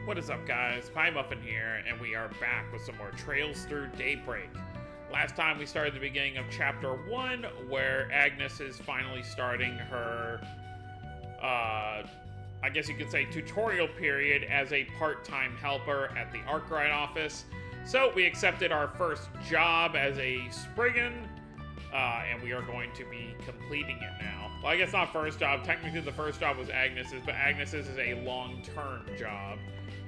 What is up, guys? Pie Muffin here, and we are back with some more Trails Through Daybreak. Last time we started the beginning of Chapter 1, where Agnes is finally starting her, I guess you could say tutorial period as a part-time helper at the Arkwright office. So we accepted our first job as a Spriggan, and we are going to be completing it now. Well, I guess not first job. Technically the first job was Agnes's, but Agnes's is a long-term job,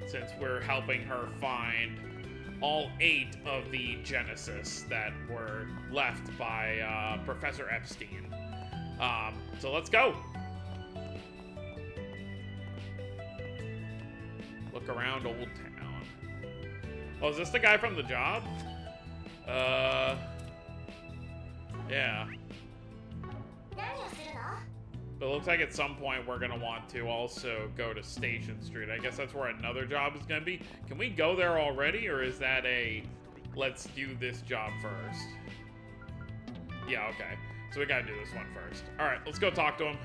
since we're helping her find all 8 of the Genesis that were left by Professor Epstein. So let's go. Look around Old Town. Oh, is this the guy from the job? Yeah. But it looks like at some point we're going to want to also go to Station Street. I guess that's where another job is going to be. Can we go there already, or is that a let's do this job first? Yeah, okay. So we got to do this one first. All right, let's go talk to him.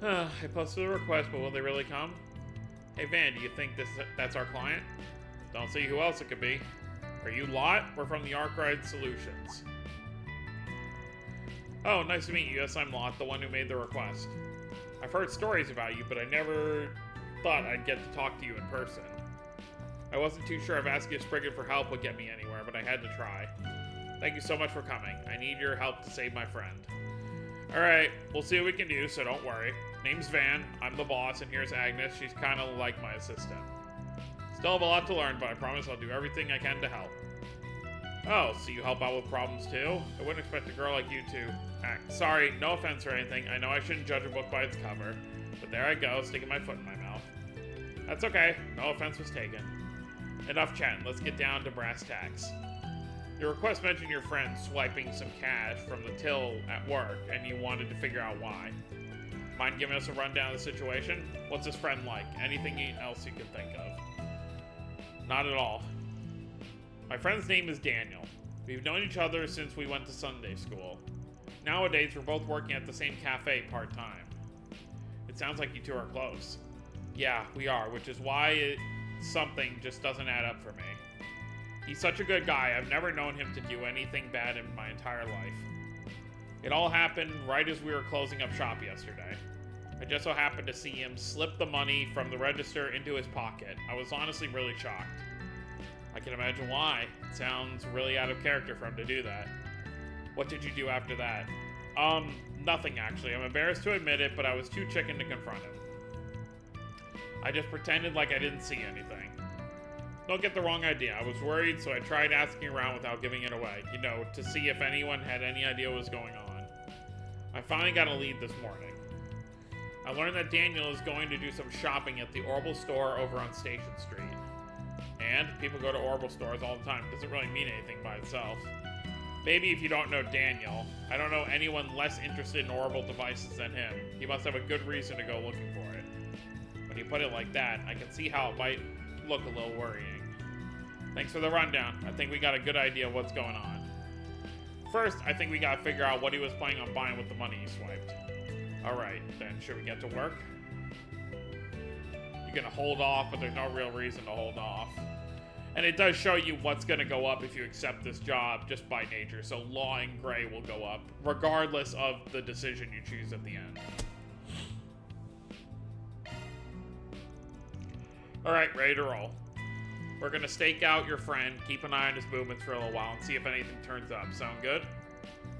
I posted a request, but will they really come? Hey, Van, do you think that's our client? Don't see who else it could be. Are you Lot? We're from the Arkwright Solutions. Oh, nice to meet you. Yes, I'm Lot, the one who made the request. I've heard stories about you, but I never thought I'd get to talk to you in person. I wasn't too sure if asking a Spriggan for help would get me anywhere, but I had to try. Thank you so much for coming. I need your help to save my friend. Alright, we'll see what we can do, so don't worry. Name's Van, I'm the boss, and here's Agnes. She's kind of like my assistant. Still have a lot to learn, but I promise I'll do everything I can to help. Oh, so you help out with problems too? I wouldn't expect a girl like you to act. Sorry, no offense or anything. I know I shouldn't judge a book by its cover, but there I go, sticking my foot in my mouth. That's okay, no offense was taken. Enough chatting, let's get down to brass tacks. Your request mentioned your friend swiping some cash from the till at work, and you wanted to figure out why. Mind giving us a rundown of the situation? What's his friend like? Anything else you can think of? Not at all. My friend's name is Daniel. We've known each other since we went to Sunday school. Nowadays, we're both working at the same cafe part-time. It sounds like you two are close. Yeah, we are, which is why something just doesn't add up for me. He's such a good guy. I've never known him to do anything bad in my entire life. It all happened right as we were closing up shop yesterday. I just so happened to see him slip the money from the register into his pocket. I was honestly really shocked. I can imagine why. It sounds really out of character for him to do that. What did you do after that? Nothing actually. I'm embarrassed to admit it, but I was too chicken to confront him. I just pretended like I didn't see anything. Don't get the wrong idea. I was worried, so I tried asking around without giving it away. You know, to see if anyone had any idea what was going on. I finally got a lead this morning. I learned that Daniel is going to do some shopping at the Orbital store over on Station Street. And people go to Orbital stores all the time. It doesn't really mean anything by itself. Maybe if you don't know Daniel, I don't know anyone less interested in Orbital devices than him. He must have a good reason to go looking for it. When you put it like that, I can see how it might look a little worrying. Thanks for the rundown. I think we got a good idea of what's going on. First, I think we gotta figure out what he was planning on buying with the money he swiped. Alright, then should we get to work? You're gonna hold off, but there's no real reason to hold off. And it does show you what's gonna go up if you accept this job just by nature. So Law and Gray will go up, regardless of the decision you choose at the end. Alright, ready to roll. We're gonna stake out your friend, keep an eye on his movements for a little while, and see if anything turns up. Sound good?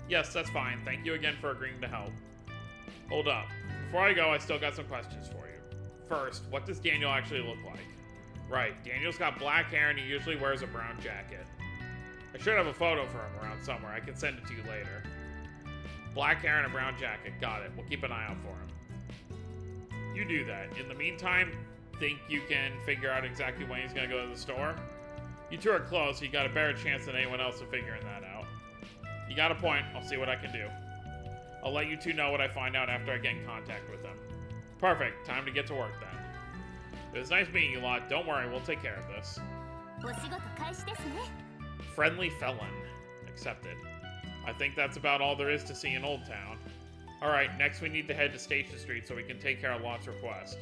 Yes, that's fine. Thank you again for agreeing to help. Hold up. Before I go, I still got some questions for you. First, what does Daniel actually look like? Right, Daniel's got black hair and he usually wears a brown jacket. I should have a photo for him around somewhere. I can send it to you later. Black hair and a brown jacket. Got it. We'll keep an eye out for him. You do that. In the meantime, think you can figure out exactly when he's gonna go to the store? You two are close, so you got a better chance than anyone else of figuring that out. You got a point. I'll see what I can do. I'll let you two know what I find out after I get in contact with them. Perfect. Time to get to work then. It was nice meeting you, Lot. Don't worry, we'll take care of this. Friendly felon. Accepted. I think that's about all there is to see in Old Town. Alright, next we need to head to Station Street so we can take care of Lot's request.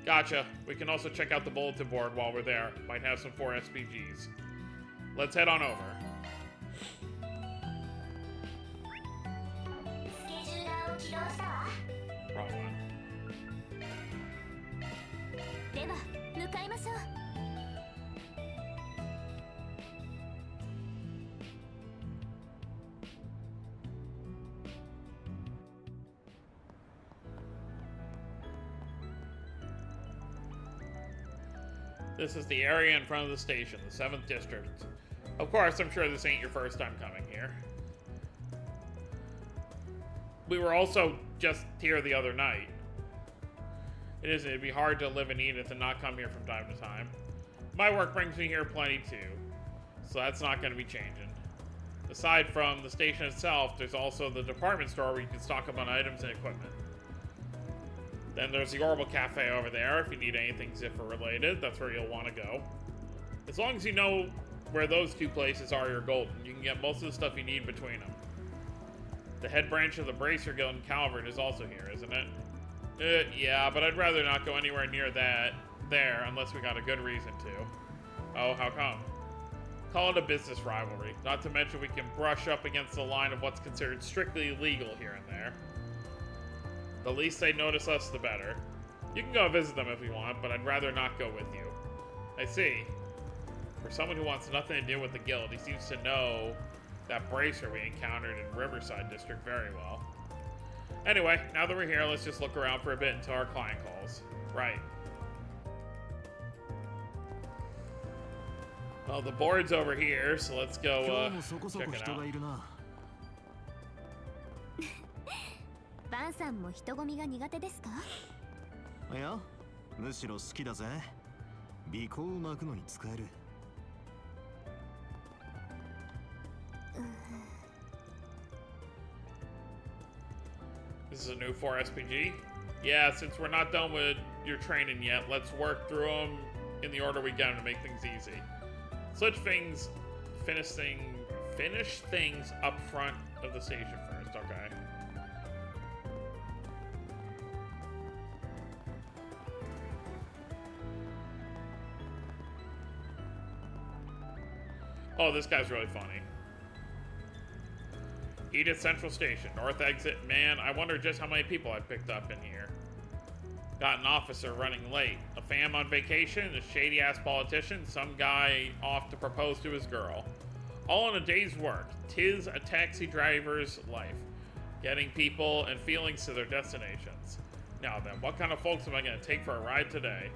Gotcha. We can also check out the bulletin board while we're there. Might have some 4 SPGs. Let's head on over. Wrong one. This is the area in front of the station, the 7th District. Of course, I'm sure this ain't your first time coming here. We were also just here the other night. It'd be hard to live in Edith and not come here from time to time. My work brings me here plenty too, so that's not going to be changing. Aside from the station itself, there's also the department store where you can stock up on items and equipment. Then there's the Orbital Cafe over there if you need anything Ziffer related. That's where you'll want to go. As long as you know where those 2 places are, you're golden. You can get most of the stuff you need between them. The head branch of the Bracer Guild in Calvert is also here, isn't it? Yeah, but I'd rather not go anywhere near that there unless we got a good reason to. Oh, how come? Call it a business rivalry. Not to mention we can brush up against the line of what's considered strictly illegal here and there. The least they notice us, the better. You can go visit them if you want, but I'd rather not go with you. I see. For someone who wants nothing to do with the guild, he seems to know that bracer we encountered in Riverside District very well. Anyway, now that we're here, let's just look around for a bit until our client calls. Right. Well, the board's over here, so let's go, check it out. バンさんも人混みが苦手ですか？いや、むしろ好きだぜ。尾行を巻くのに使える。This is a new 4 SPG? Yeah, since we're not done with your training yet, let's work through them in the order we get them to make things easy. Such things, finish things up front of the station first, okay? Oh, this guy's really funny. Edith Central Station, North Exit. Man, I wonder just how many people I've picked up in here. Got an officer running late, a fam on vacation, a shady-ass politician, some guy off to propose to his girl. All in a day's work. 'Tis a taxi driver's life. Getting people and feelings to their destinations. Now then, what kind of folks am I going to take for a ride today?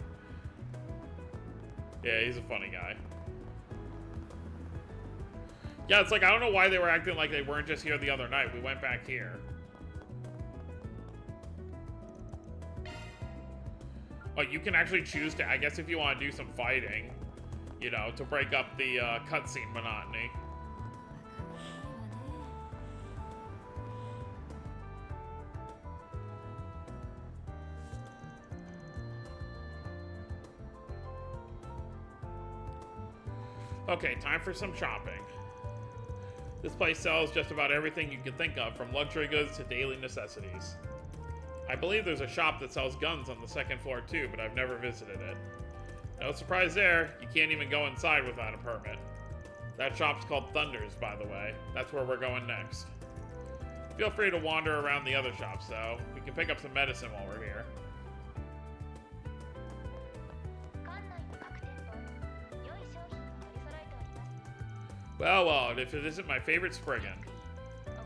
Yeah, he's a funny guy. Yeah, it's like, I don't know why they were acting like they weren't just here the other night. We went back here. Oh, you can actually choose to, I guess if you want to do some fighting, you know, to break up the cutscene monotony. Okay, time for some shopping. This place sells just about everything you can think of, from luxury goods to daily necessities. I believe there's a shop that sells guns on the 2nd floor too, but I've never visited it. No surprise there, you can't even go inside without a permit. That shop's called Thunders, by the way. That's where we're going next. Feel free to wander around the other shops, though. We can pick up some medicine while we're here. Well, if it isn't my favorite Spriggan.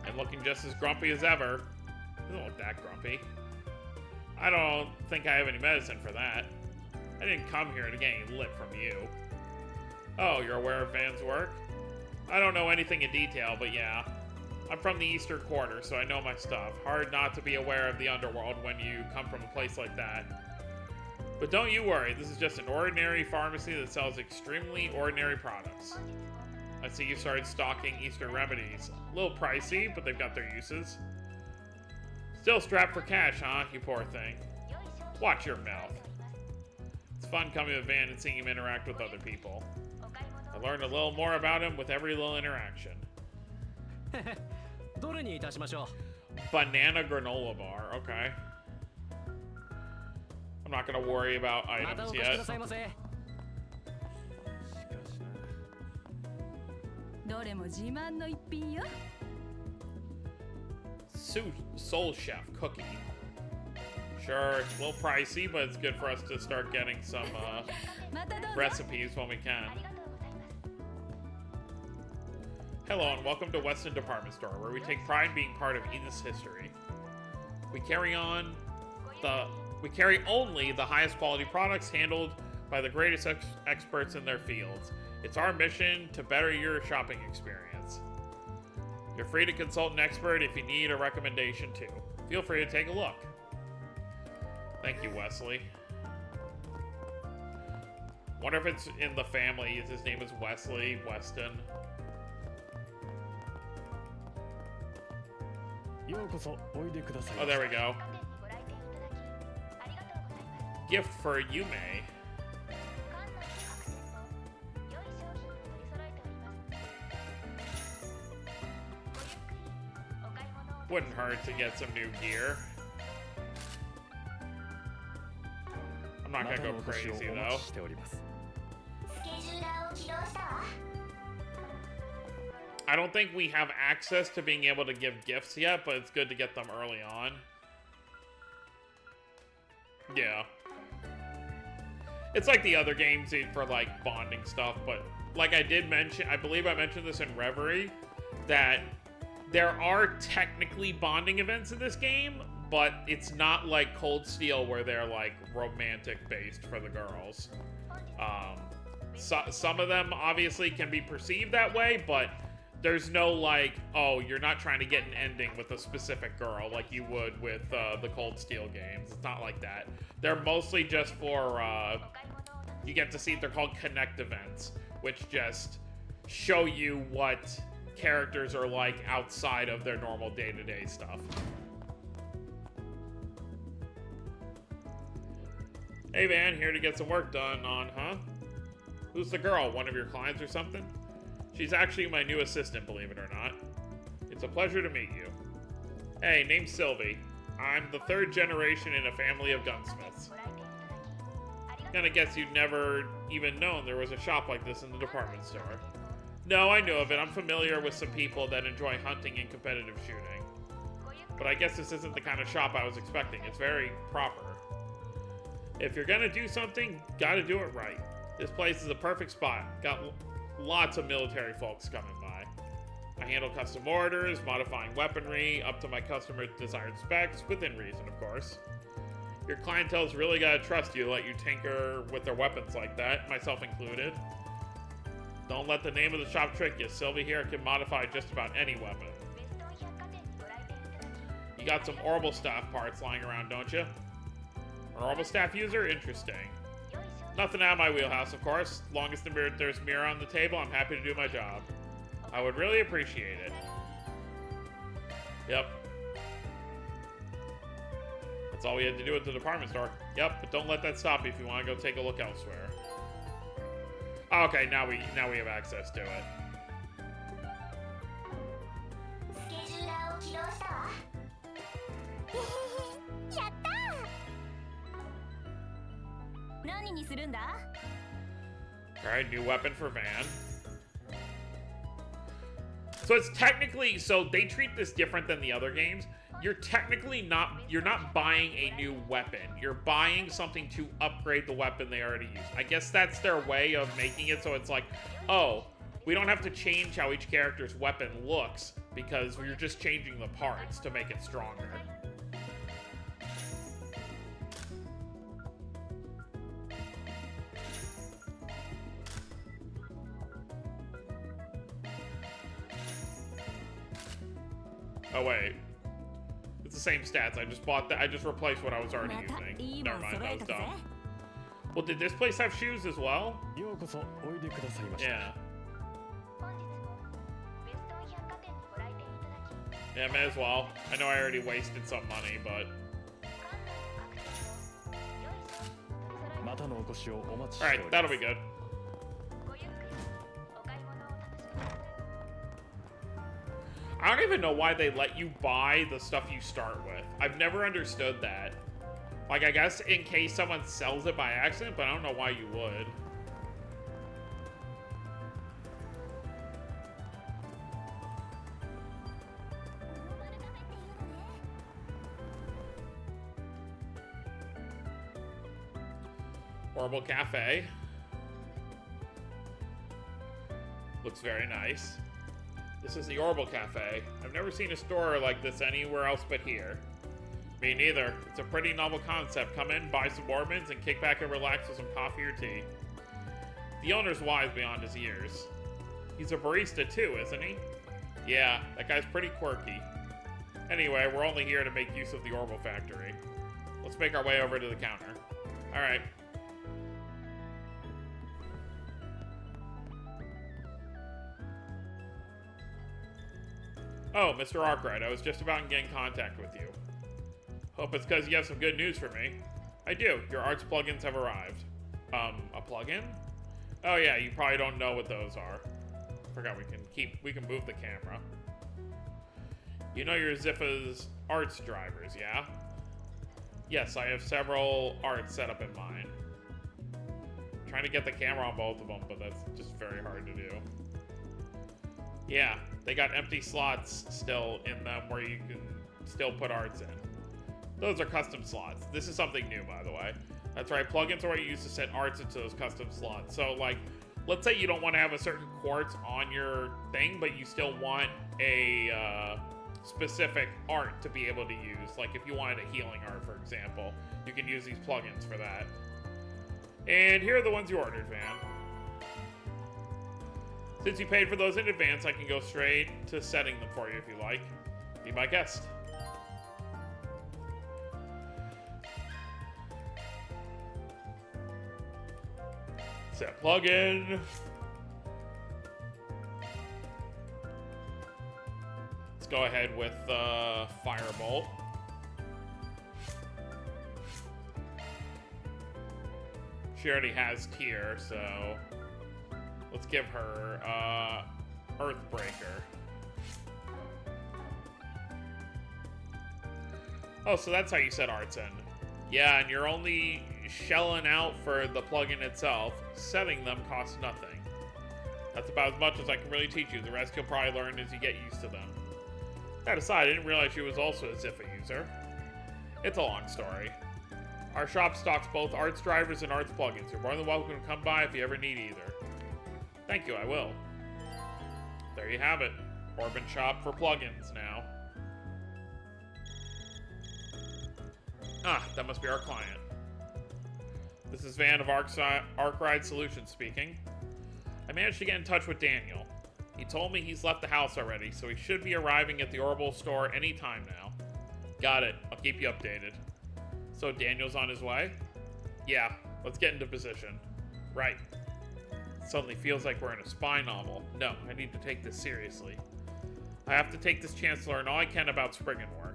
And looking just as grumpy as ever. He doesn't look that grumpy. I don't think I have any medicine for that. I didn't come here to get any lip from you. Oh, you're aware of Van's work? I don't know anything in detail, but yeah. I'm from the Eastern Quarter, so I know my stuff. Hard not to be aware of the underworld when you come from a place like that. But don't you worry, this is just an ordinary pharmacy that sells extremely ordinary products. I see you started stocking Eastern remedies. A little pricey, but they've got their uses. Still strapped for cash, huh, you poor thing? Watch your mouth. It's fun coming with Van and seeing him interact with other people. I learned a little more about him with every little interaction. どれにいたしましょ Banana granola bar. Okay. I'm not gonna worry about う。また items お越しく yet. ださいませ。どれも自慢の一品よ。 Soul Chef cookie. Sure, it's a little pricey, but it's good for us to start getting some またどうぞ。 recipes when we can. Hello and welcome to Weston Department Store, where we take pride in being part of Eden's history. We carry only the highest quality products handled by the greatest experts in their fields. It's our mission to better your shopping experience. You're free to consult an expert if you need a recommendation too. Feel free to take a look. Thank you, Wesley. Wonder if it's in the family. His name is Wesley Weston. Oh, there we go. Gift for Yume. Wouldn't hurt to get some new gear. I'm not gonna go crazy though. I don't think we have access to being able to give gifts yet, but it's good to get them early on. Yeah. It's like the other games for like bonding stuff, but like I did mention, I believe I mentioned this in Reverie, that there are technically bonding events in this game, but it's not like Cold Steel where they're like romantic based for the girls. Some of them obviously can be perceived that way, but there's no like, oh, you're not trying to get an ending with a specific girl like you would with the Cold Steel games. It's not like that. They're mostly just for, you get to see, they're called Connect events, which just show you what characters are like outside of their normal day-to-day stuff. Hey Van, here to get some work done on, huh? Who's the girl? One of your clients or something? She's actually my new assistant, believe it or not. It's a pleasure to meet you. Hey, name's Sylvie. I'm the third generation in a family of gunsmiths. Gonna guess you'd never even known there was a shop like this in the department store. No, I knew of it. I'm familiar with some people that enjoy hunting and competitive shooting. But I guess this isn't the kind of shop I was expecting. It's very proper. If you're gonna do something, gotta do it right. This place is a perfect spot. Got lots of military folks coming by. I handle custom orders, modifying weaponry, up to my customer's desired specs, within reason, of course. Your clientele's really gotta trust you to let you tinker with their weapons like that, myself included. Don't let the name of the shop trick you. Sylvie here can modify just about any weapon. You got some Orbital Staff parts lying around, don't you? An Orbital Staff user? Interesting. Nothing out of my wheelhouse, of course. Long as there's mirror on the table, I'm happy to do my job. I would really appreciate it. Yep. That's all we had to do at the department store. Yep, but don't let that stop you if you want to go take a look elsewhere. Okay, now we have access to it. Alright, new weapon for Van. So it's technically, so they treat this different than the other games. You're not buying a new weapon. You're buying something to upgrade the weapon they already use. I guess that's their way of making it so it's like, oh, we don't have to change how each character's weapon looks because we're just changing the parts to make it stronger. Oh wait. It's the same stats. I just bought that. I just replaced what I was already using. Never mind, that was dumb. Well, did this place have shoes as well? Yeah. Yeah, may as well. I know I already wasted some money, but... Alright, that'll be good. I don't even know why they let you buy the stuff you start with. I've never understood that. Like, I guess in case someone sells it by accident, but I don't know why you would. Horrible Cafe. Looks very nice. This is the Orbital Cafe. I've never seen a store like this anywhere else but here. Me neither. It's a pretty novel concept. Come in, buy some Orbans, and kick back and relax with some coffee or tea. The owner's wise beyond his years. He's a barista too, isn't he? Yeah, that guy's pretty quirky. Anyway, we're only here to make use of the Orbital factory. Let's make our way over to the counter. Alright. Oh, Mr. Arkwright, I was just about to get in contact with you. Hope it's because you have some good news for me. I do. Your arts plugins have arrived. A plugin? Oh yeah, you probably don't know what those are. Forgot we can move the camera. You know your Ziffa's arts drivers, yeah? Yes, I have several arts set up in mind. I'm trying to get the camera on both of them, but that's just very hard to do. Yeah, they got empty slots still in them where you can still put arts in. Those are custom slots. This is something new, by the way. That's right, plugins are what you use to set arts into those custom slots. So, like, let's say you don't want to have a certain quartz on your thing, but you still want a specific art to be able to use. Like, if you wanted a healing art, for example, you can use these plugins for that. And here are the ones you ordered, Van. Since you paid for those in advance, I can go straight to setting them for you if you like. Be my guest. Set plugin. Let's go ahead with Firebolt. She already has tier, so let's give her Earthbreaker. Oh, so that's how you set arts in. Yeah, and you're only shelling out for the plugin itself. Setting them costs nothing. That's about as much as I can really teach you. The rest you'll probably learn as you get used to them. That aside, I didn't realize she was also a Ziffa user. It's a long story. Our shop stocks both arts drivers and arts plugins. You're more than welcome to come by if you ever need either. Thank you, I will. There you have it. Orban shop for plugins now. Ah, that must be our client. This is Van of Arkwright Solutions speaking. I managed to get in touch with Daniel. He told me he's left the house already, so he should be arriving at the Orbital store any time now. Got it. I'll keep you updated. So Daniel's on his way? Yeah, let's get into position. Right. It suddenly feels like we're in a spy novel. No, I need to take this seriously. I have to take this chance to learn all I can about Spriggan work.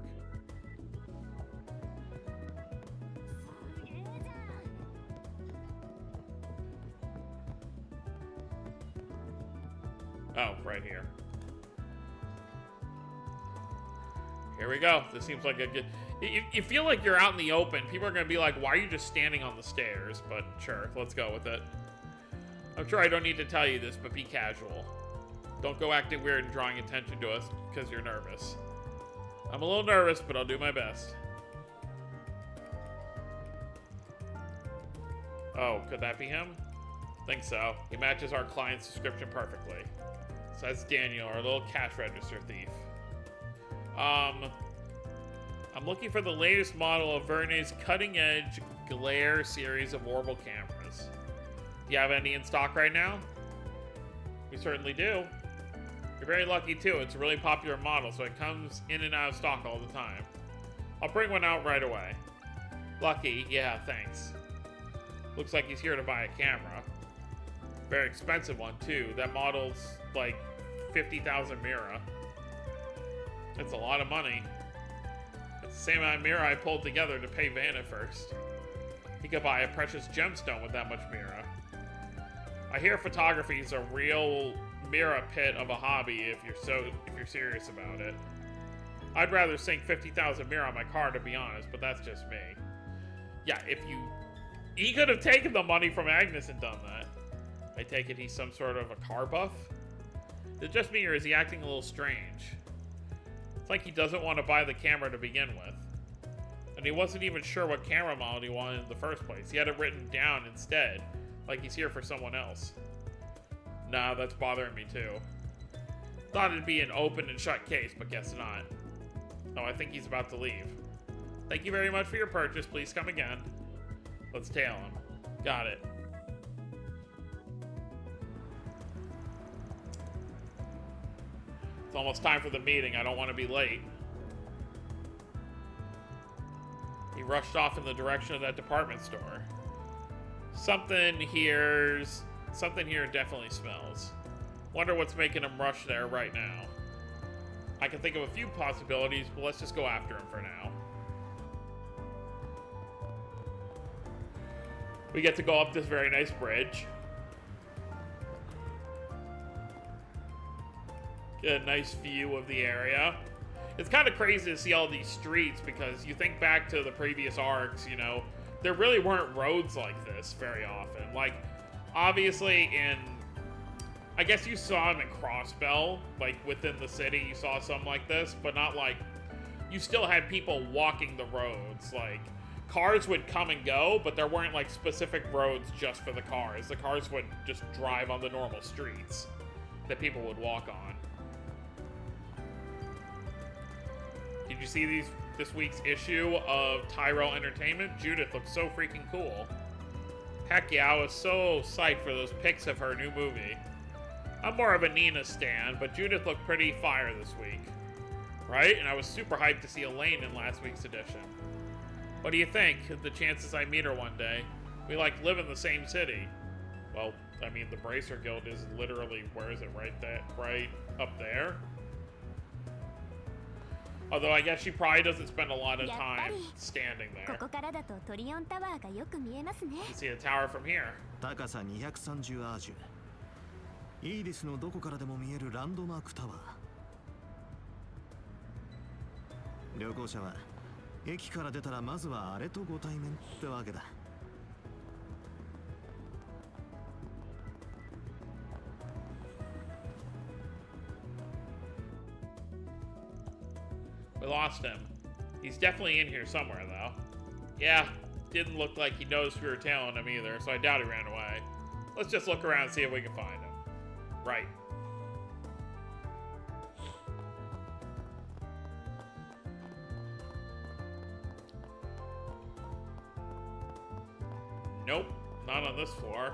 Oh, right here. Here we go. This seems like a good... You feel like you're out in the open. People are going to be like, why are you just standing on the stairs? But sure, let's go with it. I'm sure I don't need to tell you this, but be casual. Don't go acting weird and drawing attention to us because you're nervous. I'm a little nervous, but I'll do my best. Oh, could that be him? Think so. He matches our client's description perfectly. So that's Daniel, our little cash register thief. I'm looking for the latest model of Vernay's cutting-edge glare series of Orbital cameras. Do you have any in stock right now? We certainly do. You're very lucky too. It's a really popular model, so it comes in and out of stock all the time. I'll bring one out right away. Lucky? Yeah, thanks. Looks like he's here to buy a camera. Very expensive one too. That model's like 50,000 Mira. It's a lot of money. It's the same amount of Mira I pulled together to pay Vanna first. He could buy a precious gemstone with that much Mira. I hear photography is a real Mira pit of a hobby if you're serious about it. I'd rather sink 50,000 Mira on my car, to be honest, but that's just me. Yeah, he could have taken the money from Agnes and done that. I take it he's some sort of a car buff? Is it just me, or is he acting a little strange? It's like he doesn't want to buy the camera to begin with. And he wasn't even sure what camera model he wanted in the first place. He had it written down instead, like he's here for someone else. Nah, that's bothering me too. Thought it'd be an open and shut case, but guess not. Oh, I think he's about to leave. Thank you very much for your purchase. Please come again. Let's tail him. Got it. It's almost time for the meeting. I don't want to be late. He rushed off in the direction of that department store. Something here definitely smells. Wonder what's making him rush there right now. I can think of a few possibilities, but let's just go after him for now. We get to go up this very nice bridge. Get a nice view of the area. It's kind of crazy to see all these streets because you think back to the previous arcs, you know, there really weren't roads like this very often. Like, obviously I guess you saw them in Crossbell, like within the city, you saw some like this, but not like, you still had people walking the roads. Like, cars would come and go, but there weren't like specific roads just for the cars. The cars would just drive on the normal streets that people would walk on. Did you see this week's issue of Tyrell Entertainment? Judith looks so freaking cool. Heck yeah, I was so psyched for those pics of her new movie. I'm more of a Nina stan, but Judith looked pretty fire this week. Right? And I was super hyped to see Elaine in last week's edition. What do you think? The chances I meet her one day? We like live in the same city. Well, I mean, the Bracer Guild is literally, where is it? Right up there? Although I guess she probably doesn't spend a lot of time standing there. You can see the tower from here. 高さ230アージュ。イーリスのどこからでも見えるランドマークタワー。旅行者は駅から出たらまずはあれとご対面ってわけだ。We lost him. He's definitely in here somewhere, though. Yeah, didn't look like he noticed we were tailing him either, so I doubt he ran away. Let's just look around and see if we can find him. Right. Nope, not on this floor.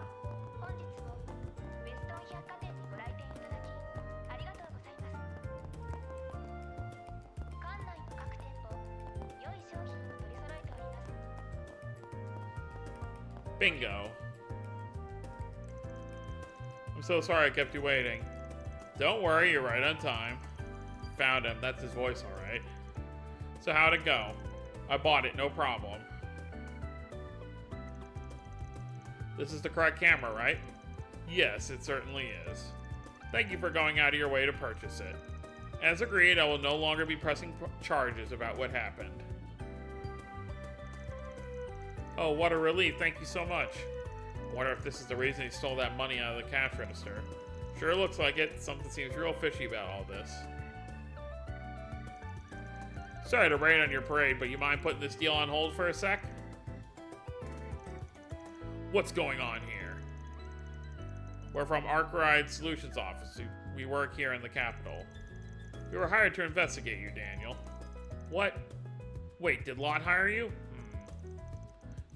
Bingo. I'm so sorry I kept you waiting. Don't worry, you're right on time. Found him. That's his voice, alright. So how'd it go? I bought it, no problem. This is the correct camera, right? Yes, it certainly is. Thank you for going out of your way to purchase it. As agreed, I will no longer be pressing charges about what happened. Oh, what a relief. Thank you so much. Wonder if this is the reason he stole that money out of the cash register. Sure looks like it. Something seems real fishy about all this. Sorry to rain on your parade, but you mind putting this deal on hold for a sec? What's going on here? We're from Arkwright Solutions Office. We work here in the capital. We were hired to investigate you, Daniel. What? Wait, did Lot hire you?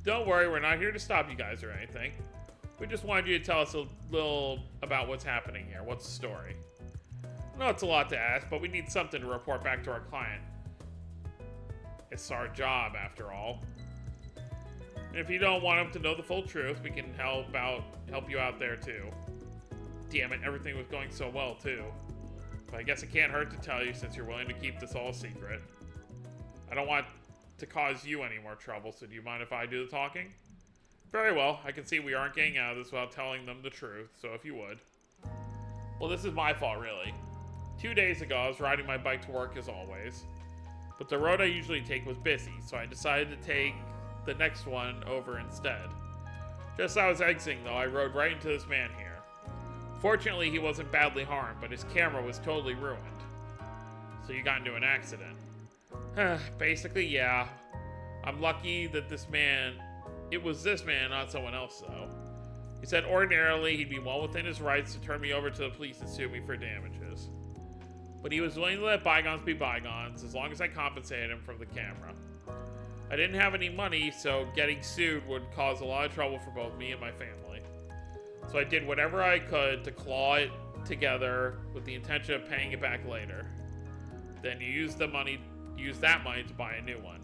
Don't worry, we're not here to stop you guys or anything. We just wanted you to tell us a little about what's happening here. What's the story? I know it's a lot to ask, but we need something to report back to our client. It's our job, after all. And if you don't want him to know the full truth, we can help you out there too. Damn it, everything was going so well too. But I guess it can't hurt to tell you since you're willing to keep this all secret. I don't want to cause you any more trouble, so do you mind if I do the talking? Very well, I can see we aren't getting out of this without telling them the truth, so if you would. Well, this is my fault, really. 2 days ago, I was riding my bike to work as always. But the road I usually take was busy, so I decided to take the next one over instead. Just as I was exiting, though, I rode right into this man here. Fortunately, he wasn't badly harmed, but his camera was totally ruined. So you got into an accident. Basically, yeah. I'm lucky that it was this man, not someone else, though. He said ordinarily he'd be well within his rights to turn me over to the police and sue me for damages. But he was willing to let bygones be bygones as long as I compensated him from the camera. I didn't have any money, so getting sued would cause a lot of trouble for both me and my family. So I did whatever I could to claw it together with the intention of paying it back later. Then you use that money to buy a new one.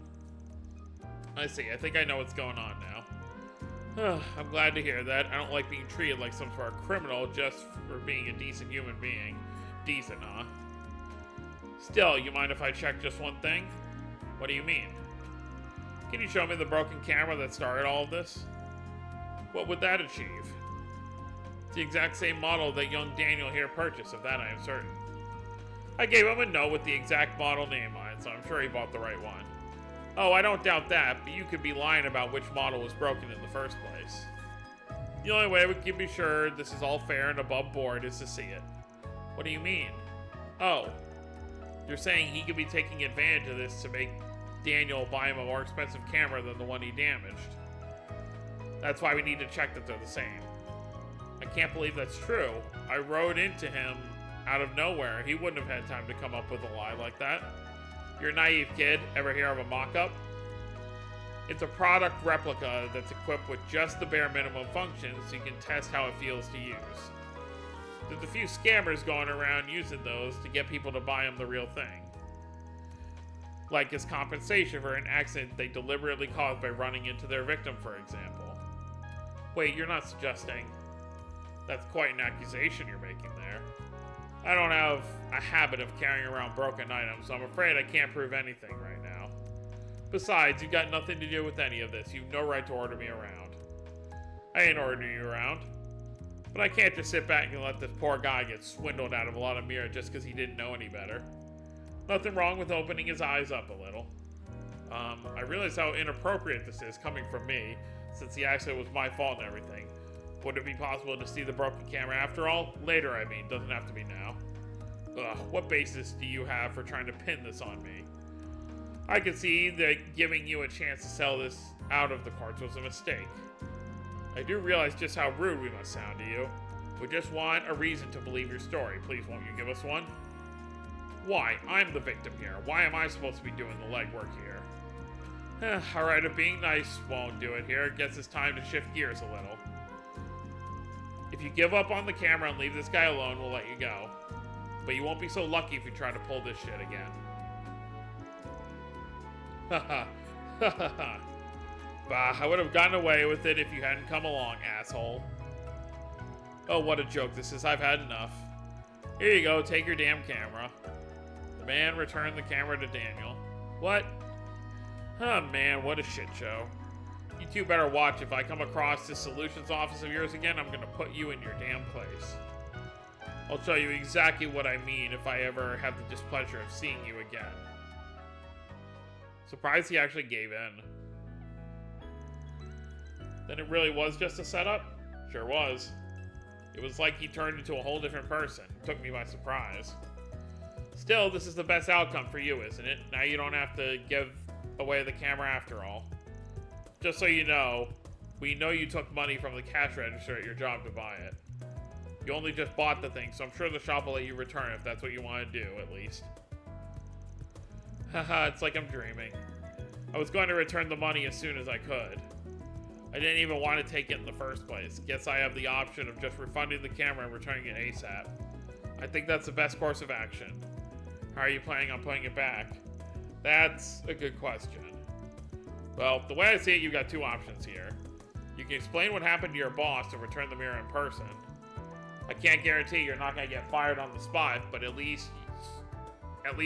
I see, I think I know what's going on now. I'm glad to hear that. I don't like being treated like some sort of criminal just for being a decent human being. Decent, huh? Still, you mind if I check just one thing? What do you mean? Can you show me the broken camera that started all of this? What would that achieve? It's the exact same model that young Daniel here purchased, of that I am certain. I gave him a note with the exact model name on it, so I'm sure he bought the right one. Oh, I don't doubt that, but you could be lying about which model was broken in the first place. The only way we can be sure this is all fair and above board is to see it. What do you mean? Oh, you're saying he could be taking advantage of this to make Daniel buy him a more expensive camera than the one he damaged. That's why we need to check that they're the same. I can't believe that's true. I rode into him out of nowhere. He wouldn't have had time to come up with a lie like that. You're a naive kid. Ever hear of a mock-up? It's a product replica that's equipped with just the bare minimum functions so you can test how it feels to use. There's a few scammers going around using those to get people to buy them the real thing. Like as compensation for an accident they deliberately caused by running into their victim, for example. Wait, you're not suggesting... That's quite an accusation you're making there. I don't have a habit of carrying around broken items, so I'm afraid I can't prove anything right now. Besides, you've got nothing to do with any of this. You've no right to order me around. I ain't ordering you around. But I can't just sit back and let this poor guy get swindled out of a lot of mirror just because he didn't know any better. Nothing wrong with opening his eyes up a little. I realize how inappropriate this is coming from me, since the accident was my fault and everything. Would it be possible to see the broken camera after all? Later, I mean. Doesn't have to be now. Ugh, what basis do you have for trying to pin this on me? I can see that giving you a chance to sell this out of the carts was a mistake. I do realize just how rude we must sound to you. We just want a reason to believe your story. Please, won't you give us one? Why? I'm the victim here. Why am I supposed to be doing the legwork here? Alright, if being nice won't do it here, guess it's time to shift gears a little. If you give up on the camera and leave this guy alone, we'll let you go. But you won't be so lucky if you try to pull this shit again. Haha. Haha. Bah, I would have gotten away with it if you hadn't come along, asshole. Oh, what a joke this is. I've had enough. Here you go, take your damn camera. The man returned the camera to Daniel. What? Oh man, what a shit show. You two better watch. If I come across this solutions office of yours again, I'm gonna put you in your damn place. I'll show you exactly what I mean if I ever have the displeasure of seeing you again. Surprised he actually gave in. Then it really was just a setup? Sure was. It was like he turned into a whole different person. It took me by surprise. Still, this is the best outcome for you, isn't it? Now you don't have to give away the camera after all. Just so you know, we know you took money from the cash register at your job to buy it. You only just bought the thing, so I'm sure the shop will let you return if that's what you want to do, at least. Haha, it's like I'm dreaming. I was going to return the money as soon as I could. I didn't even want to take it in the first place. Guess I have the option of just refunding the camera and returning it ASAP. I think that's the best course of action. How are you planning on putting it back? That's a good question. Well, the way I see it, you've got two options here. You can explain what happened to your boss and return the mirror in person. I can't guarantee you're not going to get fired on the spot, but at least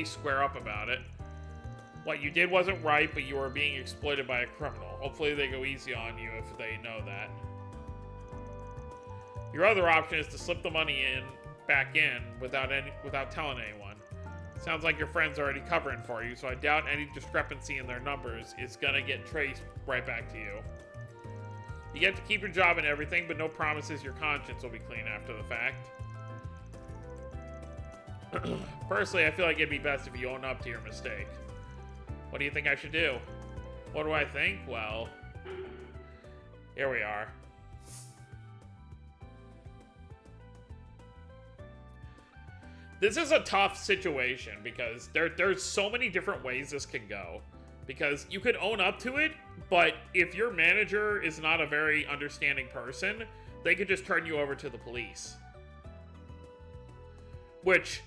square up about it. What you did wasn't right, but you were being exploited by a criminal. Hopefully they go easy on you if they know that. Your other option is to slip the money in back in without telling anyone. Sounds like your friend's already covering for you, so I doubt any discrepancy in their numbers is gonna get traced right back to you. You get to keep your job and everything, but no promises your conscience will be clean after the fact. Personally, I feel like it'd be best if you own up to your mistake. What do you think I should do? What do I think? Well, here we are. This is a tough situation because there's so many different ways this can go. Because you could own up to it, but if your manager is not a very understanding person, they could just turn you over to the police. Which,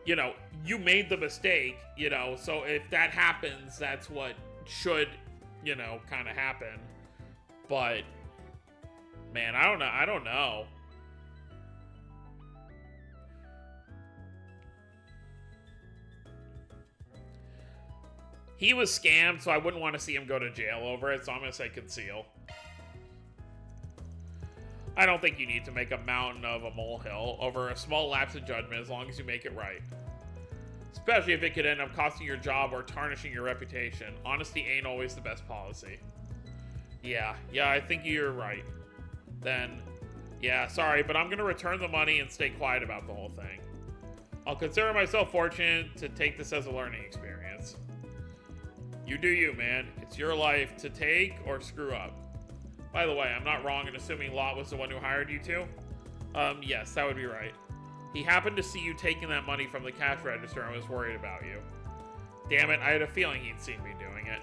you know, you made the mistake, you know, so if that happens, that's what should, you know, kind of happen. But, man, I don't know. He was scammed, so I wouldn't want to see him go to jail over it, so I'm going to say conceal. I don't think you need to make a mountain of a molehill over a small lapse of judgment as long as you make it right. Especially if it could end up costing your job or tarnishing your reputation. Honesty ain't always the best policy. Yeah, I think you're right. Then, yeah, sorry, but I'm going to return the money and stay quiet about the whole thing. I'll consider myself fortunate to take this as a learning experience. You do you, man. It's your life to take or screw up. By the way, I'm not wrong in assuming Lot was the one who hired you two? Yes, that would be right. He happened to see you taking that money from the cash register and was worried about you. Damn it, I had a feeling he'd seen me doing it.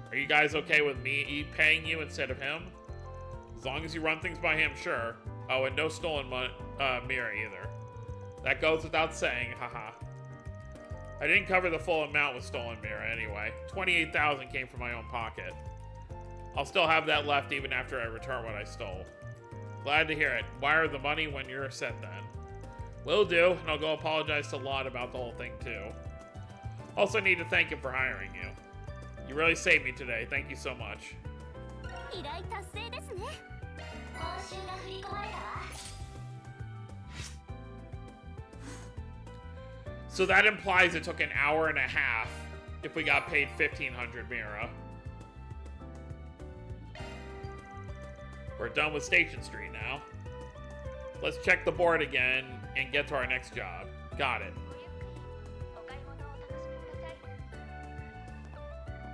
Are you guys okay with me paying you instead of him? As long as you run things by him, sure. Oh, and no stolen mirror either. That goes without saying, haha. I didn't cover the full amount with stolen mirror anyway. $28,000 came from my own pocket. I'll still have that left even after I return what I stole. Glad to hear it. Wire the money when you're set then. Will do, and I'll go apologize to Lot about the whole thing too. Also need to thank him for hiring you. You really saved me today. Thank you so much. So that implies it took an hour and a half if we got paid 1,500 Mira. We're done with Station Street now. Let's check the board again and get to our next job. Got it.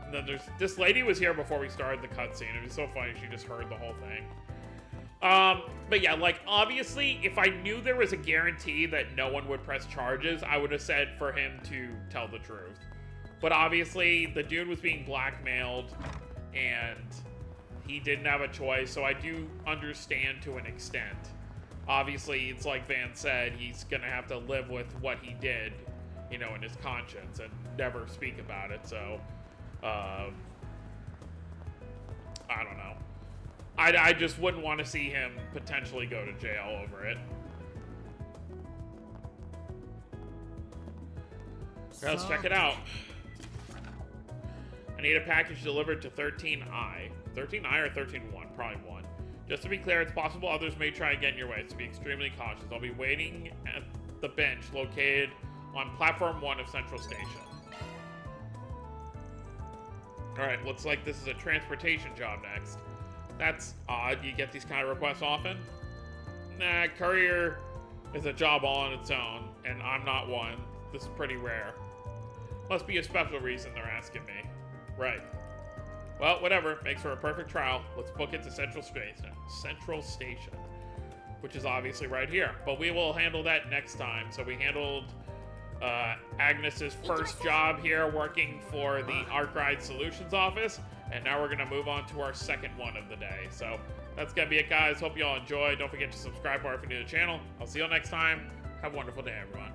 And then this lady was here before we started the cutscene. It was so funny, she just heard the whole thing. But yeah, like, obviously, if I knew there was a guarantee that no one would press charges, I would have said for him to tell the truth. But obviously, the dude was being blackmailed, and he didn't have a choice, so I do understand to an extent. Obviously, it's like Van said, he's gonna have to live with what he did, you know, in his conscience, and never speak about it, so, I don't know. I just wouldn't want to see him potentially go to jail over it. Let's check it out. I need a package delivered to 13I. 13I or 13-1? Probably 1. Just to be clear, it's possible others may try and get in your way, so be extremely cautious. I'll be waiting at the bench located on Platform 1 of Central Station. Alright, looks like this is a transportation job next. That's odd. You get these kind of requests often? Nah, courier is a job all on its own, and I'm not one. This is pretty rare. Must be a special reason they're asking me. Right. Well, whatever. Makes for a perfect trial. Let's book it to Central Station, which is obviously right here. But we will handle that next time. So we handled Agnes's first job here working for the Arkwright Solutions office. And now we're going to move on to our second one of the day. So that's going to be it, guys. Hope you all enjoy. Don't forget to subscribe if you're new to the channel. I'll see you all next time. Have a wonderful day, everyone.